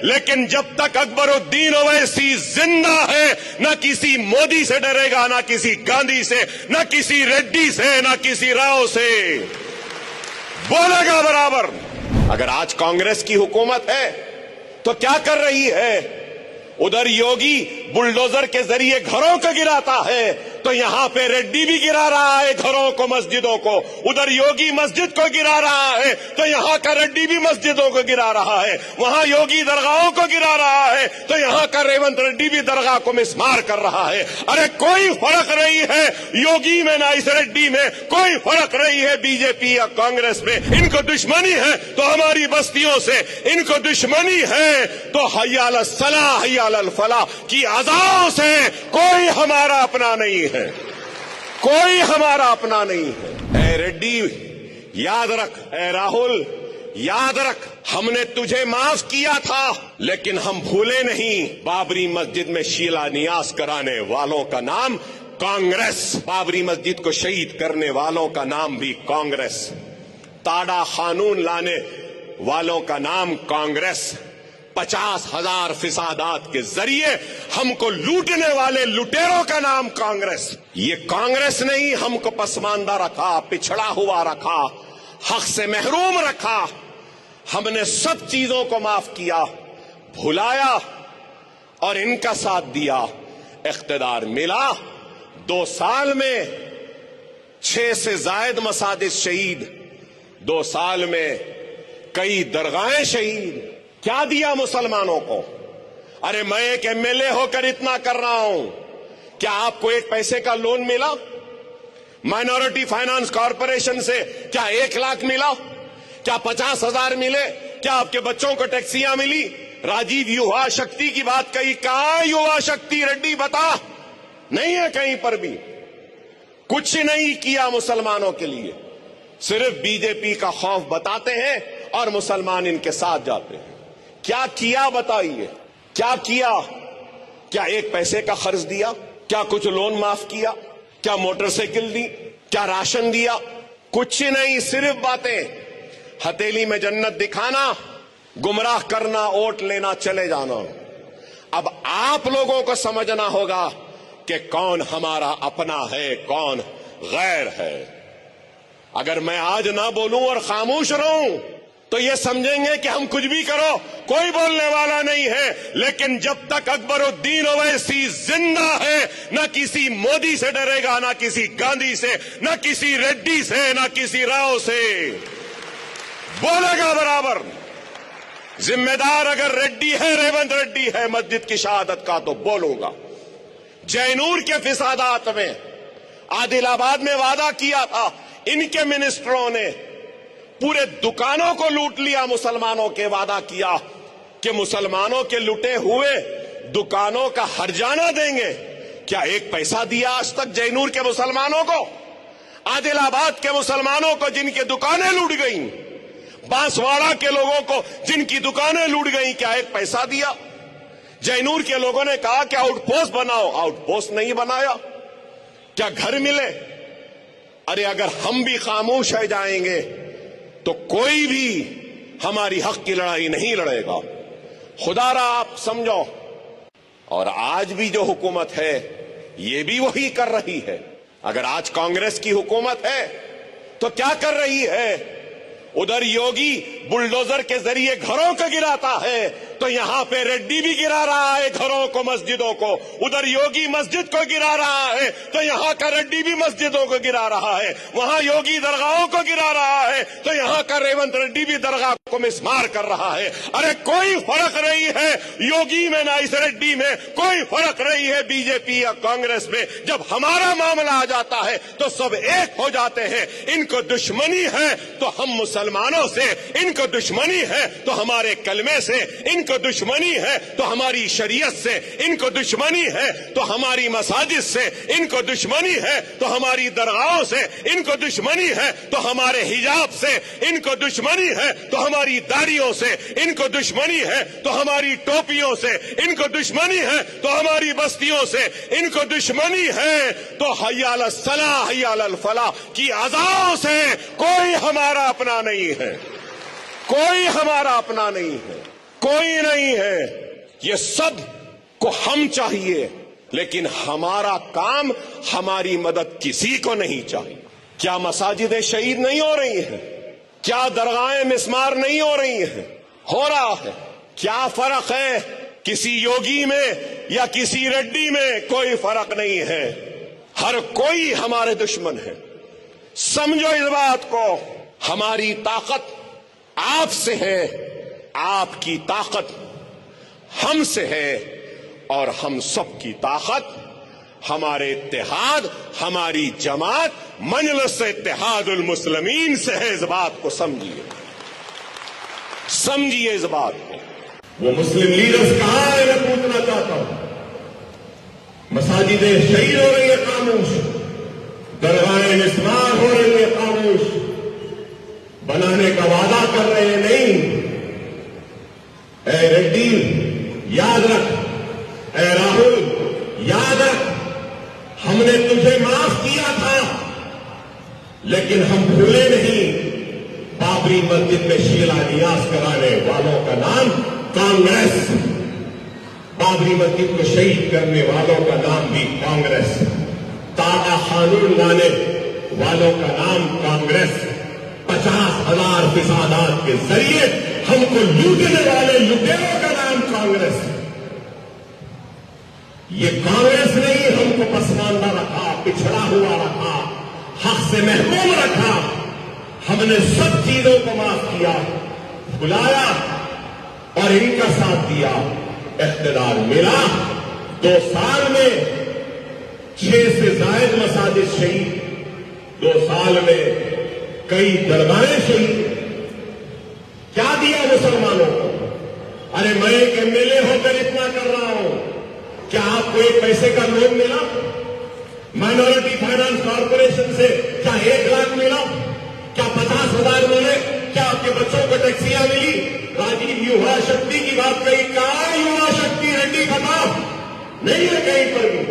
لیکن جب تک اکبرالدین اویسی زندہ ہے نہ کسی مودی سے ڈرے گا، نہ کسی گاندھی سے، نہ کسی ریڈی سے، نہ کسی راؤ سے، بولے گا برابر۔ اگر آج کانگریس کی حکومت ہے تو کیا کر رہی ہے؟ ادھر یوگی بلڈوزر کے ذریعے گھروں کو گراتا ہے تو یہاں پہ ریڈی بھی گرا رہا ہے گھروں کو، مسجدوں کو۔ ادھر یوگی مسجد کو گرا رہا ہے تو یہاں کا ریڈی بھی مسجدوں کو گرا رہا ہے۔ وہاں یوگی درگاہوں کو گرا رہا ہے تو یہاں کا ریونت ریڈی بھی درگاہ کو مسمار کر رہا ہے۔ ارے کوئی فرق نہیں ہے یوگی میں نہ اس ریڈی میں، کوئی فرق نہیں ہے بی جے پی یا کانگریس میں۔ ان کو دشمنی ہے تو ہماری بستیوں سے، ان کو دشمنی ہے تو حی علی الصلاح حی علی الفلاح کی اذاؤں سے۔ کوئی ہمارا اپنا نہیں ہے، کوئی ہمارا اپنا نہیں ہے۔ اے ریڈی یاد رکھ، اے راہل یاد رکھ، ہم نے تجھے معاف کیا تھا لیکن ہم بھولے نہیں۔ بابری مسجد میں شیلا نیاز کرانے والوں کا نام کانگریس، بابری مسجد کو شہید کرنے والوں کا نام بھی کانگریس، تاڈا قانون لانے والوں کا نام کانگریس، 50,000 فسادات کے ذریعے ہم کو لوٹنے والے لٹیروں کا نام کانگریس۔ یہ کانگریس نہیں ہم کو پسماندہ رکھا، پچھڑا ہوا رکھا، حق سے محروم رکھا۔ ہم نے سب چیزوں کو معاف کیا، بھلایا اور ان کا ساتھ دیا۔ اقتدار ملا، 2 سال میں 6 سے زائد مساجد شہید، 2 سال میں کئی درگاہیں شہید۔ کیا دیا مسلمانوں کو؟ ارے میں ایک ایم ایل اے ہو کر اتنا کر رہا ہوں، کیا آپ کو 1 پیسے کا لون ملا؟ مائنورٹی فائنانس کارپوریشن سے کیا 1 لاکھ ملا؟ کیا 50,000 ملے؟ کیا آپ کے بچوں کو ٹیکسیاں ملی؟ راجیو یووا شکتی کی بات کہی، کہاں یووا شکتی؟ ریڈی بتا، نہیں ہے کہیں پر بھی۔ کچھ نہیں کیا مسلمانوں کے لیے، صرف بی جے پی کا خوف بتاتے ہیں اور مسلمان ان کے ساتھ جاتے ہیں۔ کیا کیا بتائیے؟ کیا کیا؟ کیا 1 پیسے کا قرض دیا؟ کیا کچھ لون معاف کیا؟ کیا موٹر سائیکل دی؟ کیا راشن دیا؟ کچھ نہیں، صرف باتیں، ہتھیلی میں جنت دکھانا، گمراہ کرنا، ووٹ لینا، چلے جانا۔ اب آپ لوگوں کو سمجھنا ہوگا کہ کون ہمارا اپنا ہے، کون غیر ہے۔ اگر میں آج نہ بولوں اور خاموش رہوں تو یہ سمجھیں گے کہ ہم کچھ بھی کرو کوئی بولنے والا نہیں ہے۔ لیکن جب تک اکبرالدین اویسی زندہ ہے نہ کسی مودی سے ڈرے گا، نہ کسی گاندھی سے، نہ کسی ریڈی سے، نہ کسی راؤ سے، بولے گا برابر۔ ذمہ دار اگر ریڈی ہے، ریونت ریڈی ہے مسجد کی شہادت کا، تو بولوں گا۔ جینور کے فسادات میں عادل آباد میں وعدہ کیا تھا، ان کے منسٹروں نے پورے دکانوں کو لوٹ لیا، مسلمانوں کے وعدہ کیا کہ مسلمانوں کے لٹے ہوئے دکانوں کا ہرجانہ دیں گے۔ کیا 1 پیسہ دیا آج تک جینور کے مسلمانوں کو؟ عادل آباد کے مسلمانوں کو جن کی دکانیں لوٹ گئیں، بانسواڑہ کے لوگوں کو جن کی دکانیں لوٹ گئیں، کیا 1 پیسہ دیا؟ جینور کے لوگوں نے کہا کہ آؤٹ پوسٹ بناؤ، آؤٹ پوسٹ نہیں بنایا۔ کیا گھر ملے؟ ارے اگر ہم بھی خاموش رہ جائیں گے تو کوئی بھی ہماری حق کی لڑائی نہیں لڑے گا۔ خدا را آپ سمجھو، اور آج بھی جو حکومت ہے یہ بھی وہی کر رہی ہے۔ اگر آج کانگریس کی حکومت ہے تو کیا کر رہی ہے؟ ادھر یوگی بلڈوزر کے ذریعے گھروں کو گراتا ہے تو یہاں پہ ریڈی بھی گرا رہا ہے گھروں کو، مسجدوں کو۔ ادھر یوگی مسجد کو گرا رہا ہے تو یہاں کا ریڈی بھی مسجدوں کو گرا رہا ہے۔ وہاں یوگی درگاہوں کو گرا رہا ہے تو یہاں کا ریونت ریڈی بھی درگاہ کو مسمار کر رہا ہے۔ ارے کوئی فرق نہیں ہے یوگی میں نہ اس ریڈی میں، کوئی فرق نہیں ہے بی جے پی یا کانگریس میں۔ جب ہمارا معاملہ آ جاتا ہے تو سب ایک ہو جاتے ہیں۔ ان کو دشمنی ہے تو ہم مسلمانوں سے، ان کو دشمنی ہے تو ہمارے کلمے سے، ان کو دشمنی ہے تو ہماری شریعت سے، ان کو دشمنی ہے تو ہماری مساجد سے، ان کو دشمنی ہے تو ہماری درگاہوں سے، ان کو دشمنی ہے تو ہمارے حجاب سے، ان کو دشمنی ہے تو ہماری داڑھیوں سے، ان کو دشمنی ہے تو ہماری ٹوپیوں سے، ان کو دشمنی ہے تو ہماری بستیوں سے، ان کو دشمنی ہے تو حی علی الصلاح حی علی الفلاح کی اذاؤں سے۔ کوئی ہمارا اپنا نہیں ہے، کوئی ہمارا اپنا نہیں ہے۔ کوئی نہیں ہے. یہ سب کو ہم چاہیے، لیکن ہمارا کام، ہماری مدد کسی کو نہیں چاہیے. کیا مساجدیں شہید نہیں ہو رہی ہیں؟ کیا درگاہیں مسمار نہیں ہو رہی ہیں؟ ہو رہا ہے. کیا فرق ہے کسی یوگی میں یا کسی ریڈی میں؟ کوئی فرق نہیں ہے. ہر کوئی ہمارے دشمن ہے. سمجھو اس بات کو. ہماری طاقت آپ سے ہے، آپ کی طاقت ہم سے ہے، اور ہم سب کی طاقت ہمارے اتحاد، ہماری جماعت مجلس اتحاد المسلمین سے ہے. اس بات کو سمجھیے، سمجھیے اس بات کو. وہ مسلم لیڈرز کہاں ہے؟ میں پوچھنا چاہتا ہوں. مساجدیں شہید ہو رہی ہیں، خاموش. درگاہیں مسمار ہو رہی ہیں، خاموش. بنانے کا وعدہ کر رہے ہیں، نہیں. اے ریڈی یاد رکھ، اے راہل یاد رکھ، ہم نے تجھے معاف کیا تھا، لیکن ہم بھولے نہیں. بابری مسجد میں شیلا نیاز کرانے والوں کا نام کانگریس، بابری مسجد کو شہید کرنے والوں کا نام بھی کانگریس، تازہ قانون لانے والوں کا نام کانگریس، 50,000 فسادات کے ذریعے ہم کو لوٹنے والے لٹیروں کا نام کانگریس. یہ کانگریس نے ہی ہم کو پسماندہ رکھا، پچھڑا ہوا رکھا، حق سے محروم رکھا. ہم نے سب چیزوں کو معاف کیا، بلایا اور ان کا ساتھ دیا. اقتدار ملا، 2 سال میں 6 سے زائد مساجد شہید، 2 سال میں کئی درگاہیں شہید. کیا دیا مسلمانوں کو؟ ارے میں ایک MLA ہو کر اتنا کر رہا ہوں، کیا آپ کو ایک پیسے کا لون ملا؟ مائنورٹی فائنانس کارپوریشن سے کیا 1 لاکھ ملا؟ کیا 50,000 ملے؟ کیا آپ کے بچوں کو ٹیکسیاں ملی؟ راجیو یووا شکتی کی بات کہی، کہاں یووا شکتی؟ ریڈی ختم نہیں ہے کہیں پر بھی.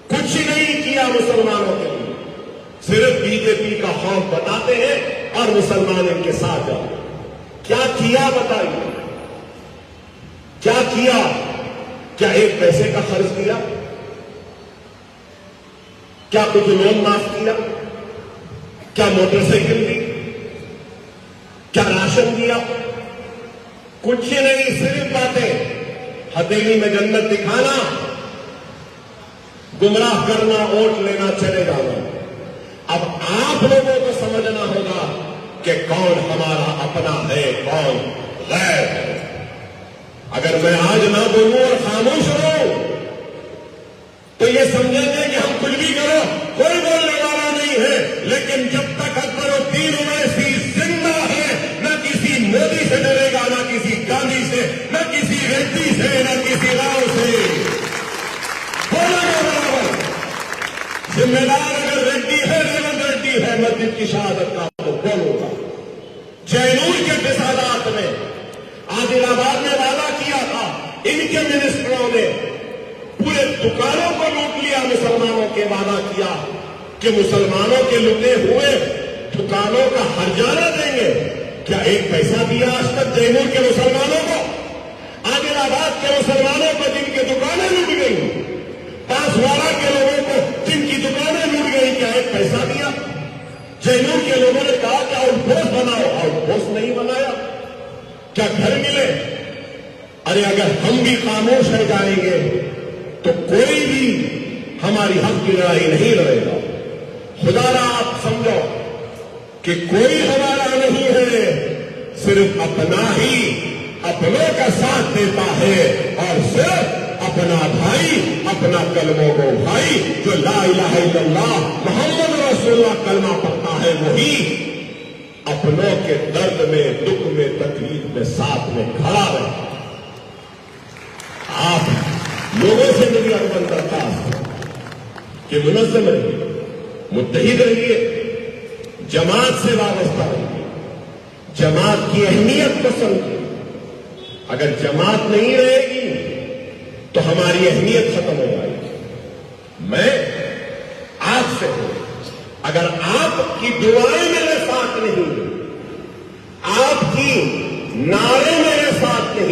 کچھ نہیں کیا مسلمانوں کے لیے، صرف BJP کا خوف بتاتے ہیں اور مسلمان ان کے ساتھ جاتے. کیا کیا بتائیے؟ کیا کیا؟ کیا ایک پیسے کا خرچ کیا؟ کیا کچھ لون معاف کیا؟ کیا موٹر سائیکل دی؟ کیا راشن دیا؟ کچھ نہیں، صرف باتیں. ہتھیلی میں جنت دکھانا، گمراہ کرنا، ووٹ لینا، چلے جانا. اب آپ لوگوں کو سمجھنا ہوگا کہ کون ہمارا اپنا ہے، کون غیر ہے. اگر میں آج نہ بولوں اور خاموش رہوں تو یہ سمجھیں گے کہ ہم کچھ بھی کرو، کوئی بولنے والا نہیں ہے. لیکن جب تک اکبر الدین اویسی زندہ ہے، نہ کسی مودی سے ڈرے گا، نہ کسی گاندھی سے، نہ کسی ریڈی سے، نہ کسی راؤ سے. بولے گا برابر. ذمہ دار اگر ریڈی ہے، ریونت ریڈی ہے مسجد کی شہادت کا، تو بولوں گا. جینور کے فسادات میں عادل آباد میں وعدہ کیا تھا، ان کے منسٹروں نے پورے دکانوں کو لوٹ لیا. مسلمانوں کے وعدہ کیا کہ مسلمانوں کے لٹے ہوئے دکانوں کا ہرجانہ دیں گے. کیا ایک پیسہ دیا آج تک جینور کے مسلمانوں کو؟ عادل آباد کے مسلمانوں کو جن کی دکانیں لوٹ گئی، پاسوارا کے لوگوں کو جن کی دکانیں لوٹ گئی، کیا ایک پیسہ دیا؟ جینور کے لوگوں نے کہا کہ آؤٹ پوسٹ بناؤ، آؤٹ پوسٹ نہیں بنایا. کیا گھر ملے؟ ارے اگر ہم بھی خاموش ہو جائیں گے تو کوئی بھی ہماری حق کی لڑائی نہیں لڑے گا. خدا را آپ سمجھو کہ کوئی ہمارا نہیں ہے، صرف اپنا ہی اپنوں کا ساتھ دیتا ہے. اور صرف اپنا بھائی، اپنا کلموں کو بھائی جو لا الہ الا اللہ محمد رسول اللہ کلمہ پڑھتا ہے، وہی اپنوں کے درد میں، دکھ میں، تکلیف میں ساتھ میں کھڑا رہتا. آپ لوگوں سے میری اپن درخواست کہ منظم رہیے، متحد رہیے، جماعت سے وابستہ رہیے، جماعت کی اہمیت کو سمجھیے. اگر جماعت نہیں رہے گی تو ہماری اہمیت ختم ہو جائے گی. میں آپ سے ہوں، اگر آپ کی دعائیں میرے ساتھ نہیں، آپ کی نعرے میرے ساتھ نہیں،